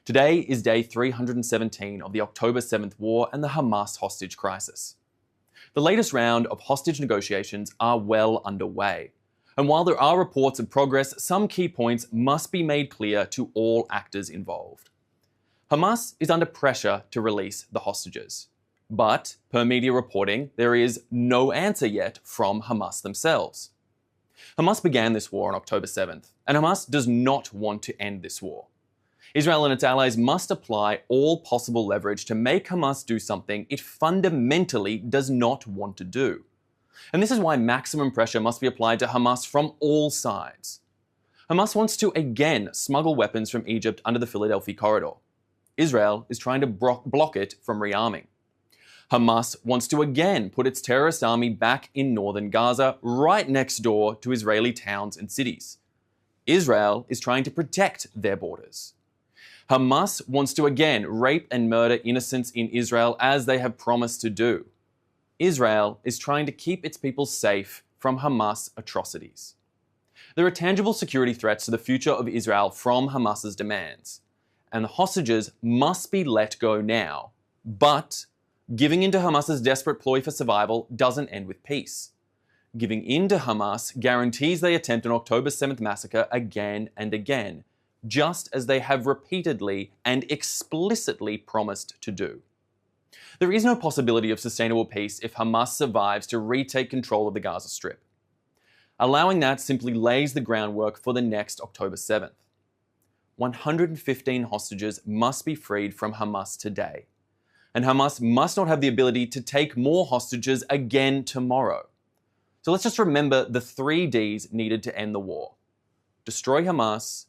Today is day 317 of the October 7th war and the Hamas hostage crisis. The latest round of hostage negotiations are well underway. And while there are reports of progress, some key points must be made clear to all actors involved. Hamas is under pressure to release the hostages. But, per media reporting, there is no answer yet from Hamas themselves. Hamas began this war on October 7th, and Hamas does not want to end this war. Israel and its allies must apply all possible leverage to make Hamas do something it fundamentally does not want to do. And this is why maximum pressure must be applied to Hamas from all sides. Hamas wants to again smuggle weapons from Egypt under the Philadelphia corridor. Israel is trying to block it from rearming. Hamas wants to again put its terrorist army back in northern Gaza, right next door to Israeli towns and cities. Israel is trying to protect their borders. Hamas wants to again rape and murder innocents in Israel as they have promised to do. Israel is trying to keep its people safe from Hamas atrocities. There are tangible security threats to the future of Israel from Hamas's demands, and the hostages must be let go now. But giving in to Hamas's desperate ploy for survival doesn't end with peace. Giving in to Hamas guarantees they attempt an October 7th massacre again and again, just as they have repeatedly and explicitly promised to do. There is no possibility of sustainable peace if Hamas survives to retake control of the Gaza Strip. Allowing that simply lays the groundwork for the next October 7th. 115 hostages must be freed from Hamas today, and Hamas must not have the ability to take more hostages again tomorrow. So let's just remember the 3 Ds needed to end the war: destroy Hamas,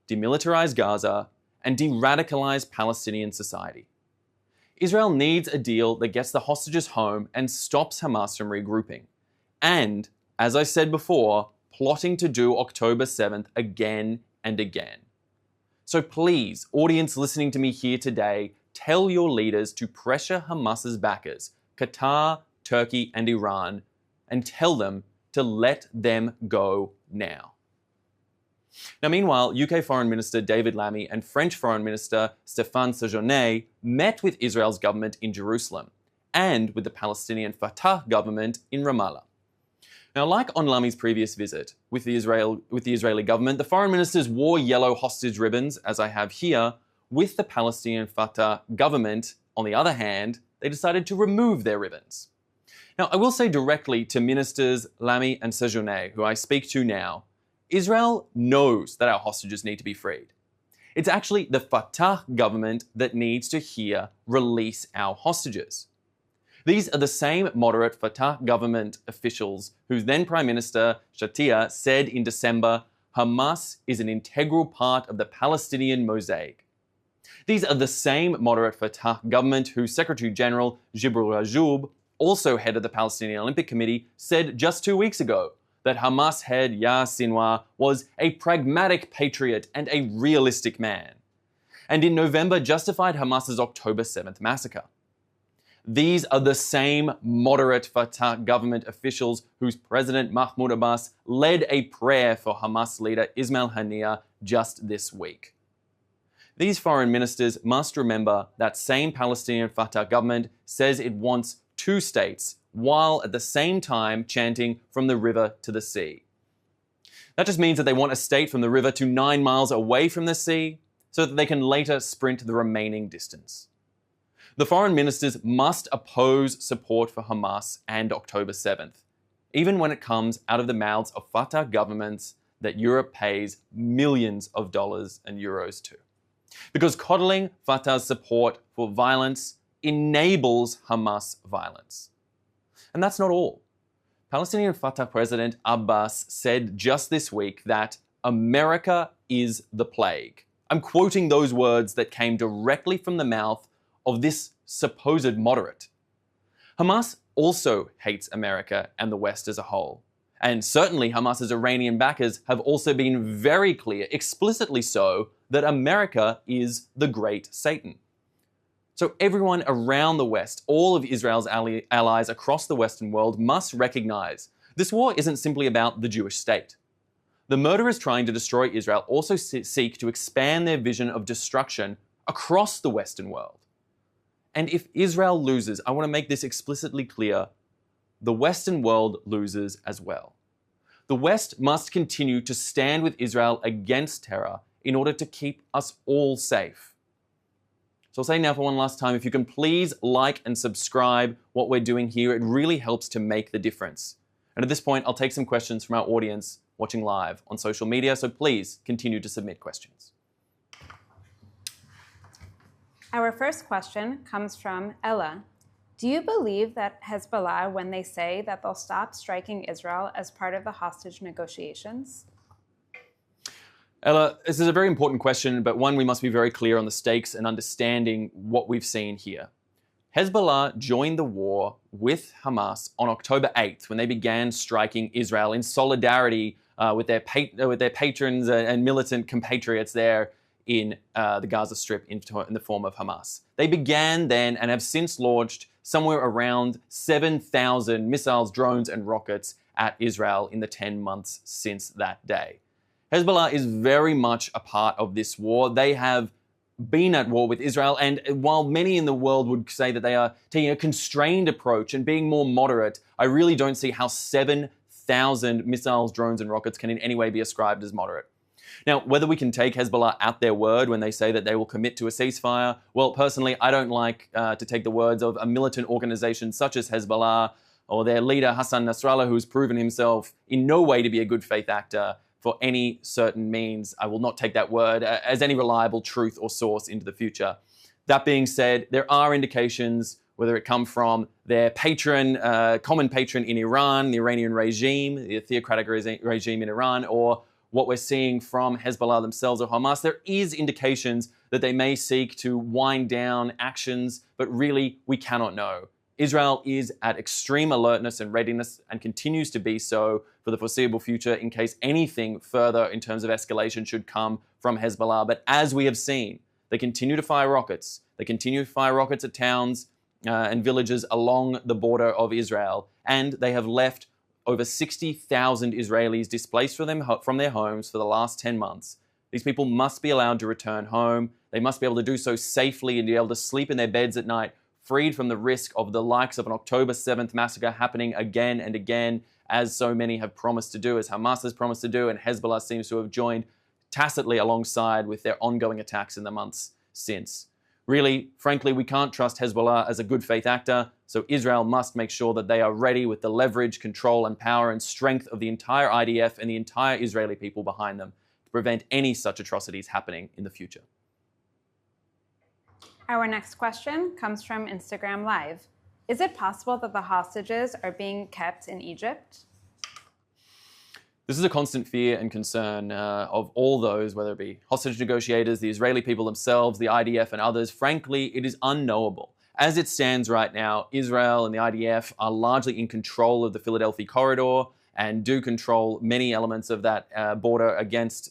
demilitarize Gaza, and de-radicalize Palestinian society. Israel needs a deal that gets the hostages home and stops Hamas from regrouping. And, as I said before, plotting to do October 7th again and again. So please, audience listening to me here today, tell your leaders to pressure Hamas's backers, Qatar, Turkey, and Iran, and tell them to let them go now. Now, meanwhile, UK Foreign Minister David Lammy and French Foreign Minister Stéphane Séjourné met with Israel's government in Jerusalem and with the Palestinian Fatah government in Ramallah. Now, like on Lammy's previous visit with the Israeli government, the foreign ministers wore yellow hostage ribbons, as I have here. With the Palestinian Fatah government, on the other hand, they decided to remove their ribbons. Now, I will say directly to Ministers Lammy and Séjourné, who I speak to now, Israel knows that our hostages need to be freed. It's actually the Fatah government that needs to hear release our hostages. These are the same moderate Fatah government officials whose then Prime Minister Shatia said in December, Hamas is an integral part of the Palestinian mosaic. These are the same moderate Fatah government whose Secretary General Jibril Rajoub, also head of the Palestinian Olympic Committee, said just 2 weeks ago that Hamas head Yahya Sinwar was a pragmatic patriot and a realistic man, and in November justified Hamas's October 7th massacre. These are the same moderate Fatah government officials whose President Mahmoud Abbas led a prayer for Hamas leader Ismail Haniyeh just this week. These foreign ministers must remember that same Palestinian Fatah government says it wants 2 states, while at the same time chanting from the river to the sea. That just means that they want a state from the river to 9 miles away from the sea, so that they can later sprint the remaining distance. The foreign ministers must oppose support for Hamas and October 7th, even when it comes out of the mouths of Fatah governments that Europe pays millions of dollars and euros to. Because coddling Fatah's support for violence enables Hamas violence. And that's not all. Palestinian Fatah President Abbas said just this week that America is the plague. I'm quoting those words that came directly from the mouth of this supposed moderate. Hamas also hates America and the West as a whole. And certainly Hamas's Iranian backers have also been very clear, explicitly so, that America is the great Satan. So everyone around the West, all of Israel's allies across the Western world, must recognize this war isn't simply about the Jewish state. The murderers trying to destroy Israel also seek to expand their vision of destruction across the Western world. And if Israel loses, I want to make this explicitly clear, the Western world loses as well. The West must continue to stand with Israel against terror in order to keep us all safe. So I'll say now for one last time, if you can please like and subscribe what we're doing here, it really helps to make the difference. And at this point, I'll take some questions from our audience watching live on social media, so please continue to submit questions. Our first question comes from Ella. Do you believe that Hezbollah when they say that they'll stop striking Israel as part of the hostage negotiations? Ella, this is a very important question, but one we must be very clear on the stakes and understanding what we've seen here. Hezbollah joined the war with Hamas on October 8th when they began striking Israel in solidarity with their patrons and militant compatriots there in the Gaza Strip in the form of Hamas. They began then and have since launched somewhere around 7,000 missiles, drones, and rockets at Israel in the 10 months since that day. Hezbollah is very much a part of this war. They have been at war with Israel, and while many in the world would say that they are taking a constrained approach and being more moderate, I really don't see how 7,000 missiles, drones, and rockets can in any way be ascribed as moderate. Now, whether we can take Hezbollah at their word when they say that they will commit to a ceasefire, well, personally, I don't like to take the words of a militant organization such as Hezbollah or their leader Hassan Nasrallah, who has proven himself in no way to be a good faith actor for any certain means. I will not take that word as any reliable truth or source into the future. That being said, there are indications, whether it come from their patron, common patron in Iran, the Iranian regime, the theocratic regime in Iran, or what we're seeing from Hezbollah themselves or Hamas, there is indications that they may seek to wind down actions, but really we cannot know. Israel is at extreme alertness and readiness and continues to be so for the foreseeable future in case anything further in terms of escalation should come from Hezbollah. But as we have seen, they continue to fire rockets. They continue to fire rockets at towns and villages along the border of Israel, and they have left over 60,000 Israelis displaced from their homes for the last 10 months. These people must be allowed to return home. They must be able to do so safely and be able to sleep in their beds at night, freed from the risk of the likes of an October 7th massacre happening again and again, as so many have promised to do, as Hamas has promised to do, and Hezbollah seems to have joined tacitly alongside with their ongoing attacks in the months since. Really, frankly, we can't trust Hezbollah as a good faith actor, so Israel must make sure that they are ready with the leverage, control, and power and strength of the entire IDF and the entire Israeli people behind them to prevent any such atrocities happening in the future. Our next question comes from Instagram Live. Is it possible that the hostages are being kept in Egypt? This is a constant fear and concern of all those, whether it be hostage negotiators, the Israeli people themselves, the IDF and others. Frankly, it is unknowable. As it stands right now, Israel and the IDF are largely in control of the Philadelphia corridor and do control many elements of that border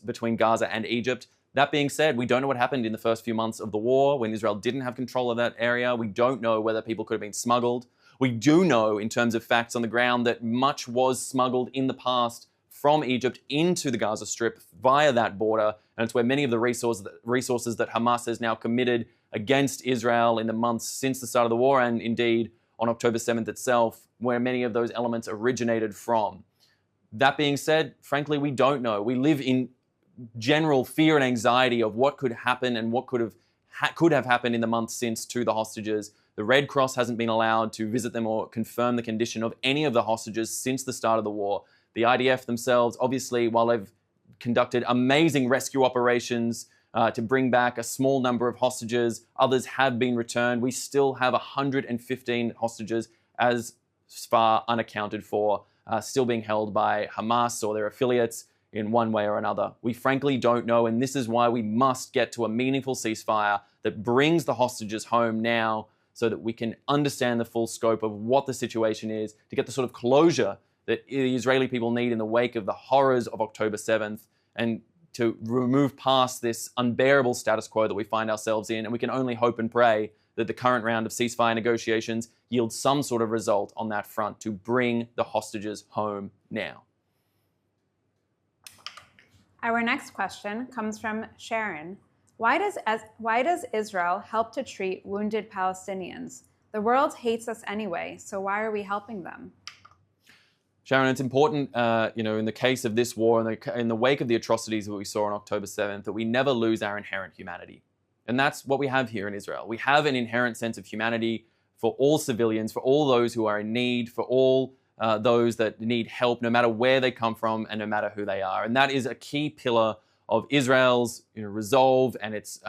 between Gaza and Egypt. That being said, we don't know what happened in the first few months of the war when Israel didn't have control of that area. We don't know whether people could have been smuggled. We do know, in terms of facts on the ground, that much was smuggled in the past from Egypt into the Gaza Strip via that border, and it's where many of the resources that Hamas has now committed against Israel in the months since the start of the war, and indeed on October 7th itself, where many of those elements originated from. That being said, frankly, we don't know. We live in general fear and anxiety of what could happen and what could have happened in the months since to the hostages. The Red Cross hasn't been allowed to visit them or confirm the condition of any of the hostages since the start of the war. The IDF themselves, obviously, while they've conducted amazing rescue operations to bring back a small number of hostages, others have been returned. We still have 115 hostages as far unaccounted for, still being held by Hamas or their affiliates in one way or another. We frankly don't know, and this is why we must get to a meaningful ceasefire that brings the hostages home now so that we can understand the full scope of what the situation is, to get the sort of closure that the Israeli people need in the wake of the horrors of October 7th, and to remove past this unbearable status quo that we find ourselves in. And we can only hope and pray that the current round of ceasefire negotiations yields some sort of result on that front to bring the hostages home now. Our next question comes from Sharon. Why does Israel help to treat wounded Palestinians? The world hates us anyway, so why are we helping them? Sharon, it's important, in the case of this war, in the wake of the atrocities that we saw on October 7th, that we never lose our inherent humanity. And that's what we have here in Israel. We have an inherent sense of humanity for all civilians, for all those who are in need, for all those that need help, no matter where they come from and no matter who they are. And that is a key pillar of Israel's resolve and its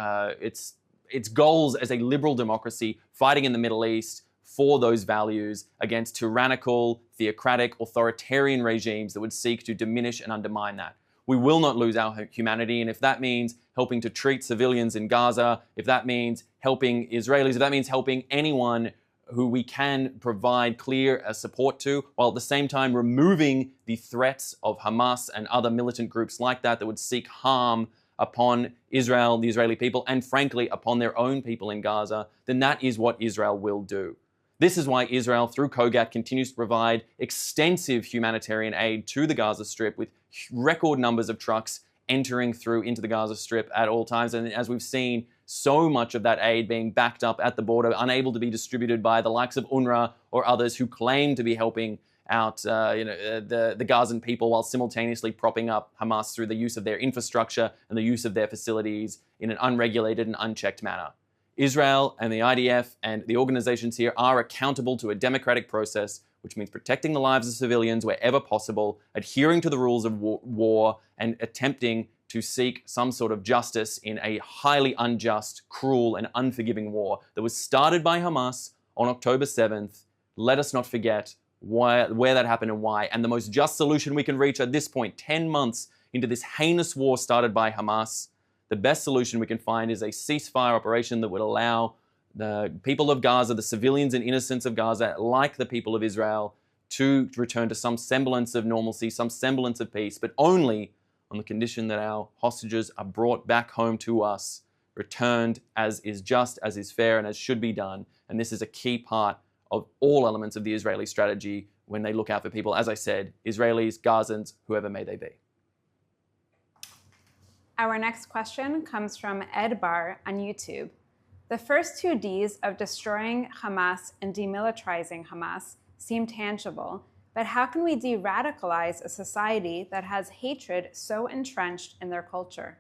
goals as a liberal democracy fighting in the Middle East for those values against tyrannical, theocratic, authoritarian regimes that would seek to diminish and undermine that. We will not lose our humanity, and if that means helping to treat civilians in Gaza, if that means helping Israelis, if that means helping anyone who we can provide clear support to, while at the same time removing the threats of Hamas and other militant groups like that would seek harm upon Israel, the Israeli people, and frankly, upon their own people in Gaza, then that is what Israel will do. This is why Israel, through COGAT, continues to provide extensive humanitarian aid to the Gaza Strip with record numbers of trucks entering through into the Gaza Strip at all times. And as we've seen, so much of that aid being backed up at the border, unable to be distributed by the likes of UNRWA or others who claim to be helping out the Gazan people while simultaneously propping up Hamas through the use of their infrastructure and the use of their facilities in an unregulated and unchecked manner. Israel and the IDF and the organizations here are accountable to a democratic process, which means protecting the lives of civilians wherever possible, adhering to the rules of war, and attempting to seek some sort of justice in a highly unjust, cruel, and unforgiving war that was started by Hamas on October 7th. Let us not forget where that happened and why. And the most just solution we can reach at this point, 10 months into this heinous war started by Hamas, the best solution we can find is a ceasefire operation that would allow the people of Gaza, the civilians and innocents of Gaza, like the people of Israel, to return to some semblance of normalcy, some semblance of peace, but only on the condition that our hostages are brought back home to us, returned as is just, as is fair, and as should be done. And this is a key part of all elements of the Israeli strategy when they look out for people, as I said, Israelis, Gazans, whoever may they be. Our next question comes from Ed Bar on YouTube. The first two Ds of destroying Hamas and demilitarizing Hamas seem tangible, but how can we de-radicalize a society that has hatred so entrenched in their culture?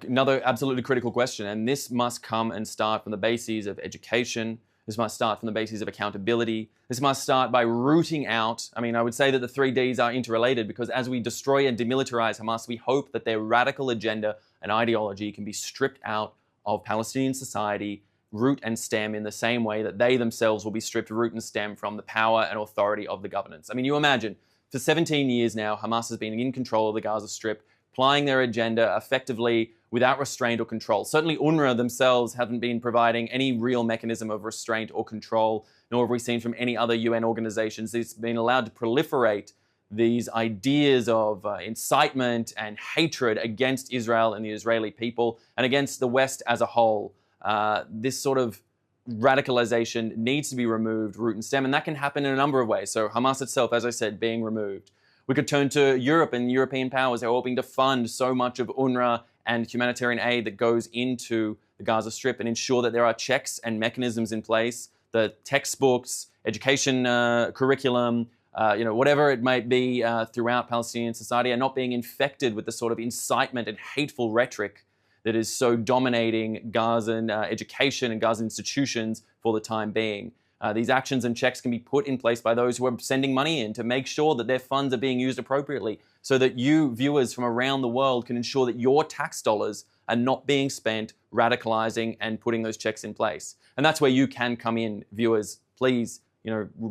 Another absolutely critical question, and this must come and start from the bases of education. This must start from the basis of accountability. This must start by rooting out. I would say that the three Ds are interrelated because as we destroy and demilitarize Hamas, we hope that their radical agenda and ideology can be stripped out of Palestinian society, root and stem, in the same way that they themselves will be stripped root and stem from the power and authority of the governance. You imagine, for 17 years now, Hamas has been in control of the Gaza Strip, applying their agenda effectively without restraint or control. Certainly UNRWA themselves haven't been providing any real mechanism of restraint or control, nor have we seen from any other UN organizations. It's been allowed to proliferate these ideas of incitement and hatred against Israel and the Israeli people and against the West as a whole. This sort of radicalization needs to be removed root and stem, and that can happen in a number of ways. So Hamas itself, as I said, being removed. We could turn to Europe and European powers. They're hoping to fund so much of UNRWA and humanitarian aid that goes into the Gaza Strip and ensure that there are checks and mechanisms in place, the textbooks, education curriculum, whatever it might be throughout Palestinian society are not being infected with the sort of incitement and hateful rhetoric that is so dominating Gazan education and Gazan institutions for the time being. These actions and checks can be put in place by those who are sending money in to make sure that their funds are being used appropriately so that you, viewers from around the world, can ensure that your tax dollars are not being spent radicalizing and putting those checks in place. And that's where you can come in, viewers. Please,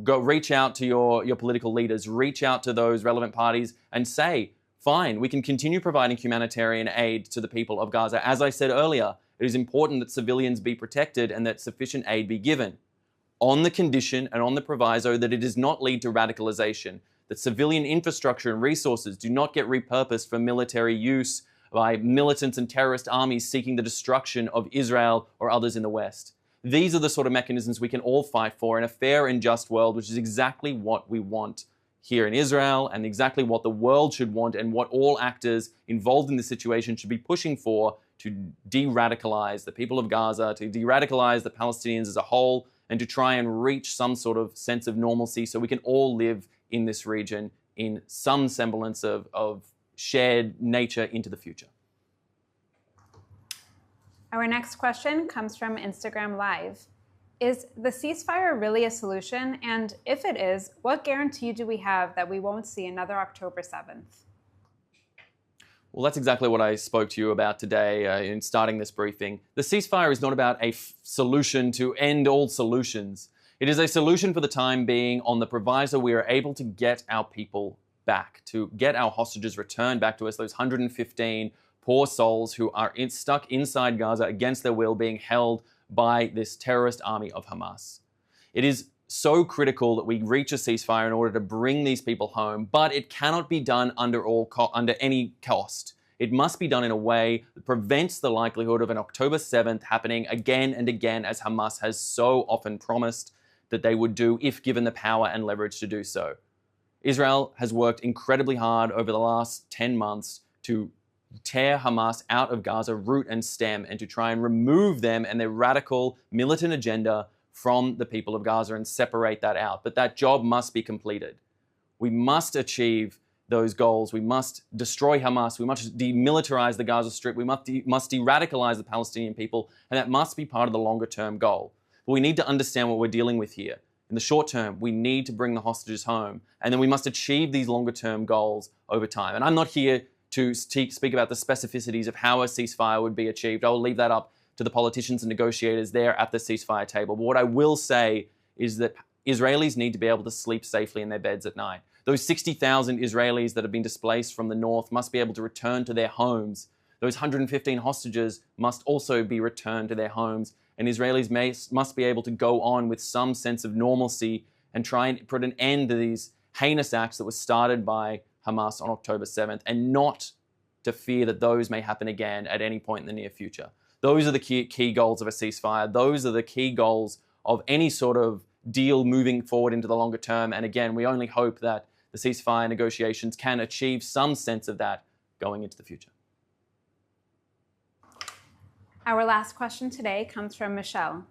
go reach out to your political leaders, reach out to those relevant parties and say, fine, we can continue providing humanitarian aid to the people of Gaza. As I said earlier, it is important that civilians be protected and that sufficient aid be given, on the condition and on the proviso that it does not lead to radicalization, that civilian infrastructure and resources do not get repurposed for military use by militants and terrorist armies seeking the destruction of Israel or others in the West. These are the sort of mechanisms we can all fight for in a fair and just world, which is exactly what we want here in Israel and exactly what the world should want and what all actors involved in this situation should be pushing for to de-radicalize the people of Gaza, to de-radicalize the Palestinians as a whole, and to try and reach some sort of sense of normalcy so we can all live in this region in some semblance of shared nature into the future. Our next question comes from Instagram Live. Is the ceasefire really a solution? And if it is, what guarantee do we have that we won't see another October 7th? Well, that's exactly what I spoke to you about today in starting this briefing. The ceasefire is not about a solution to end all solutions. It is a solution for the time being on the proviso we are able to get our people back, to get our hostages returned back to us, those 115 poor souls who are stuck inside Gaza against their will, being held by this terrorist army of Hamas. It is so critical that we reach a ceasefire in order to bring these people home, but it cannot be done under any cost. It must be done in a way that prevents the likelihood of an October 7th happening again and again, as Hamas has so often promised that they would do if given the power and leverage to do so. Israel has worked incredibly hard over the last 10 months to tear Hamas out of Gaza root and stem and to try and remove them and their radical militant agenda from the people of Gaza and separate that out. But that job must be completed. We must achieve those goals. We must destroy Hamas. We must demilitarize the Gaza Strip. We must de-radicalize the Palestinian people, and that must be part of the longer-term goal. But we need to understand what we're dealing with here. In the short term, we need to bring the hostages home, and then we must achieve these longer-term goals over time. And I'm not here to speak about the specificities of how a ceasefire would be achieved. I will leave that up to the politicians and negotiators there at the ceasefire table. But what I will say is that Israelis need to be able to sleep safely in their beds at night. Those 60,000 Israelis that have been displaced from the north must be able to return to their homes. Those 115 hostages must also be returned to their homes. And Israelis must be able to go on with some sense of normalcy and try and put an end to these heinous acts that were started by Hamas on October 7th, and not to fear that those may happen again at any point in the near future. Those are the key goals of a ceasefire. Those are the key goals of any sort of deal moving forward into the longer term. And again, we only hope that the ceasefire negotiations can achieve some sense of that going into the future. Our last question today comes from Michelle.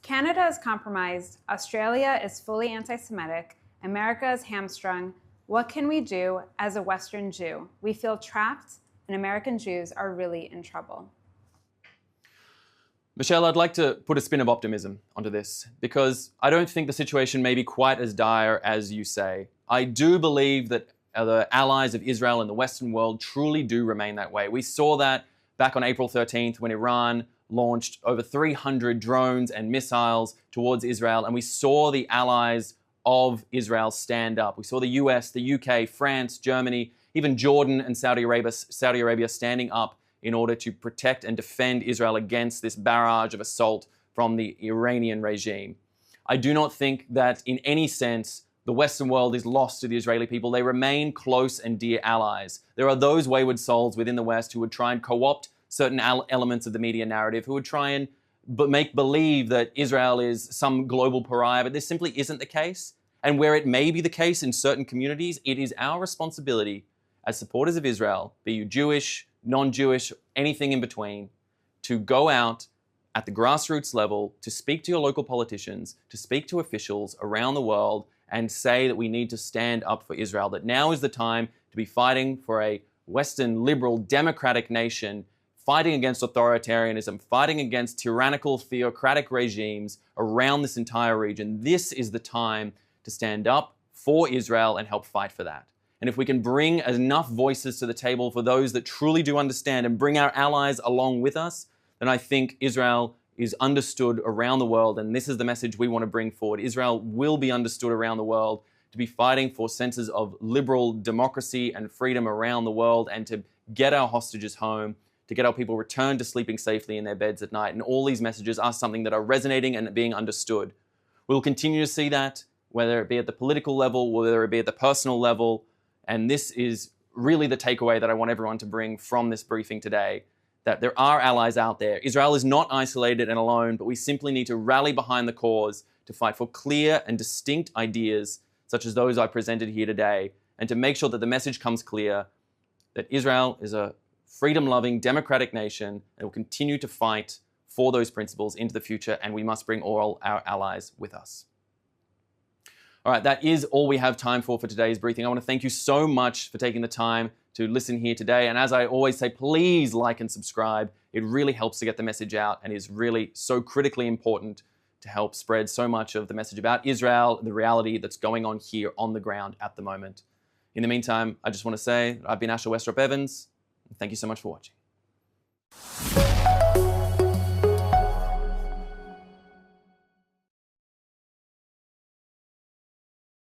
Canada is compromised, Australia is fully anti-Semitic, America is hamstrung. What can we do as a Western Jew? We feel trapped, and American Jews are really in trouble. Michelle, I'd like to put a spin of optimism onto this, because I don't think the situation may be quite as dire as you say. I do believe that the allies of Israel in the Western world truly do remain that way. We saw that back on April 13th when Iran launched over 300 drones and missiles towards Israel, and we saw the allies of Israel stand up. We saw the US, the UK, France, Germany, even Jordan and Saudi Arabia standing up in order to protect and defend Israel against this barrage of assault from the Iranian regime. I do not think that in any sense the Western world is lost to the Israeli people. They remain close and dear allies. There are those wayward souls within the West who would try and co-opt certain elements of the media narrative, who would try and make believe that Israel is some global pariah, but this simply isn't the case. And where it may be the case in certain communities, it is our responsibility as supporters of Israel, be you Jewish, non-Jewish, anything in between, to go out at the grassroots level, to speak to your local politicians, to speak to officials around the world, and say that we need to stand up for Israel, that now is the time to be fighting for a Western, liberal, democratic nation, fighting against authoritarianism, fighting against tyrannical, theocratic regimes around this entire region. This is the time to stand up for Israel and help fight for that. And if we can bring enough voices to the table for those that truly do understand and bring our allies along with us, then I think Israel is understood around the world. And this is the message we want to bring forward. Israel will be understood around the world to be fighting for senses of liberal democracy and freedom around the world, and to get our hostages home, to get our people returned to sleeping safely in their beds at night. And all these messages are something that are resonating and being understood. We'll continue to see that, whether it be at the political level, whether it be at the personal level. And this is really the takeaway that I want everyone to bring from this briefing today, that there are allies out there. Israel is not isolated and alone, but we simply need to rally behind the cause to fight for clear and distinct ideas such as those I presented here today, and to make sure that the message comes clear that Israel is a freedom-loving, democratic nation and will continue to fight for those principles into the future, and we must bring all our allies with us. All right, that is all we have time for today's briefing. I want to thank you so much for taking the time to listen here today. And as I always say, please like and subscribe. It really helps to get the message out and is really so critically important to help spread so much of the message about Israel, the reality that's going on here on the ground at the moment. In the meantime, I just want to say I've been Westropp-Evans. Thank you so much for watching.